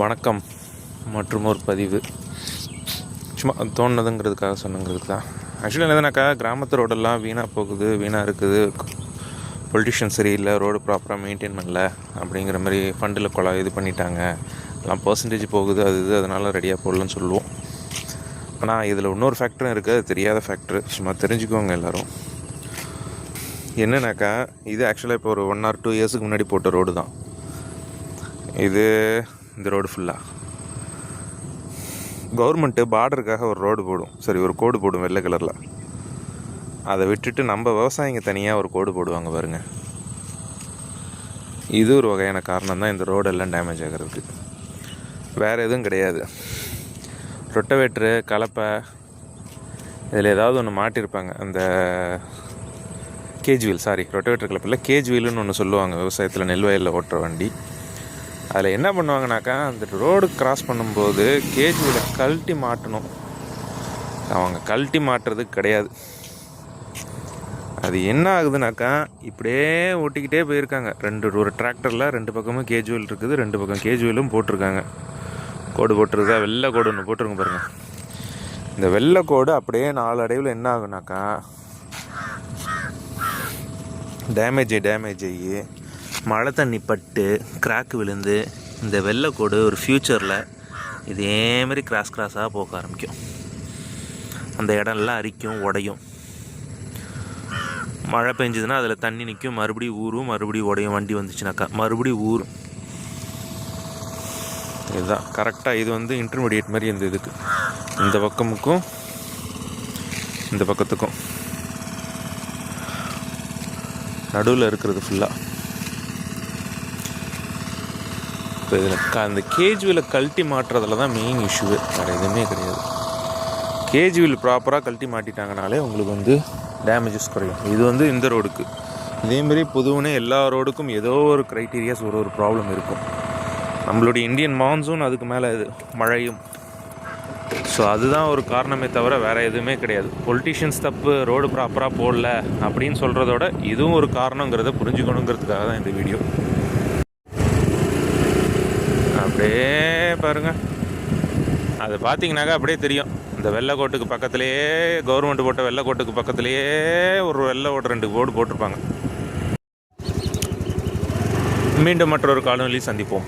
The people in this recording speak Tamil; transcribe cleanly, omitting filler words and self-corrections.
வணக்கம். மற்றும் ஒரு பதிவு சும்மா தோணுதுங்கிறதுக்காக சொன்னங்கிறதுக்கு தான். ஆக்சுவலி என்னதுனாக்கா, கிராமத்து ரோடெல்லாம் வீணாக போகுது, வீணாக இருக்குது, பொலிட்டிஷியன் சரியில்லை, ரோடு ப்ராப்பராக மெயின்டைன் பண்ணல அப்படிங்கிற மாதிரி ஃபண்டில் இது பண்ணிட்டாங்க, எல்லாம் பர்சன்டேஜ் போகுது, அது அதனால் ரெடியாக போடலன்னு சொல்லுவோம். ஆனால் இதில் இன்னொரு ஃபேக்டரும் இருக்குது, அது தெரியாத ஃபேக்ட்ரு, சும்மா தெரிஞ்சுக்குவாங்க எல்லோரும். என்னன்னாக்கா, இது ஆக்சுவலாக இப்போ ஒரு 1 or 2 இயர்ஸுக்கு முன்னாடி போட்ட ரோடு தான் இது. இந்த ரோடு ஃபுல்லாக கவர்மெண்ட்டு பார்டருக்காக ஒரு ரோடு போடும், சரி, ஒரு கோடு போடும் வெள்ளை கலரில். அதை விட்டுட்டு நம்ம விவசாயிங்க தனியாக ஒரு கோடு போடுவாங்க பாருங்க. இது ஒரு வகையான காரணம் தான் இந்த ரோடெல்லாம் டேமேஜ் ஆகிறதுக்கு, வேறு எதுவும் கிடையாது. ரொட்டவேட்ரு, கலப்பை, இதில் ஏதாவது ஒன்று மாட்டியிருப்பாங்க. அந்த கேஜ் வீல், ரொட்டவேட்டர் கலப்பில் கேஜ் வீலுன்னு ஒன்று சொல்லுவாங்க விவசாயத்தில், நெல் வயலில் ஓட்டுற வண்டி. அதில் என்ன பண்ணுவாங்கனாக்கா, அந்த ரோடு கிராஸ் பண்ணும்போது கேஜ் வீலை கழட்டி மாட்டணும். அவங்க கழட்டி மாட்டுறது கிடையாது. அது என்ன ஆகுதுனாக்கா, இப்படியே ஓட்டிக்கிட்டே போயிருக்காங்க. ஒரு டிராக்டரில் 2 பக்கமும் கேஜ் வீல் இருக்குது, 2 பக்கம் கேஜ் வீலும் போட்டிருக்காங்க. கோடு போட்டிருக்கா, வெள்ளை கோடு ஒன்று போட்டிருங்க பாருங்கள். இந்த வெள்ளை கோடு அப்படியே நாளடைவில் என்ன ஆகுனாக்கா, டேமேஜ் ஆகி மழை தண்ணி பட்டு கிராக்கு விழுந்து இந்த வெள்ளைக்கோடு ஒரு ஃப்யூச்சரில் இதேமாரி கிராஸாக போக ஆரம்பிக்கும். அந்த இடம்லாம் அரிக்கும், உடையும். மழை பெஞ்சதுன்னா அதில் தண்ணி நிற்கும், மறுபடியும் ஊறும், மறுபடியும் உடையும். வண்டி வந்துச்சுனாக்கா மறுபடியும் ஊறும். இதுதான் கரெக்டாக. இது இன்டர்மீடியேட் மாதிரி இந்த இதுக்கு, இந்த பக்கமுக்கும் இந்த பக்கத்துக்கும் நடுவில் இருக்கிறது ஃபுல்லாக. இப்போ இதில் அந்த கேஜ் வீலை கழட்டி மாட்டுறதுல தான் மெயின் இஷ்யூவே, வேறு எதுவுமே கிடையாது. கேஜ் வீல் ப்ராப்பராக கழட்டி மாட்டிட்டாங்கனாலே உங்களுக்கு டேமேஜஸ் குறையும். இது இந்த ரோடுக்கு இதேமாரி பொதுவான எல்லா ரோடுக்கும் ஏதோ ஒரு க்ரைட்டீரியாஸ், ஒரு ப்ராப்ளம் இருக்கும். நம்மளுடைய இந்தியன் மான்சூன், அதுக்கு மேலே இது மழையும். ஸோ அதுதான் ஒரு காரணமே தவிர வேறு எதுவுமே கிடையாது. பொலிட்டிஷியன்ஸ் தப்பு, ரோடு ப்ராப்பராக போடல அப்படின்னு சொல்கிறதோட இதுவும் ஒரு காரணங்கிறத புரிஞ்சுக்கணுங்கிறதுக்காக தான் இந்த வீடியோ. அப்படியே பாருங்கள், அது பார்த்தீங்கன்னாக்கா அப்படியே தெரியும். இந்த வெள்ளைக்கோட்டுக்கு பக்கத்துலேயே, கவர்மெண்ட் போட்ட வெள்ளைக்கோட்டுக்கு பக்கத்துலேயே ஒரு வெள்ளை ஓட்டு 2 போர்டு போட்டிருப்பாங்க. மீண்டும் மற்றொரு காணொளியில் சந்திப்போம்.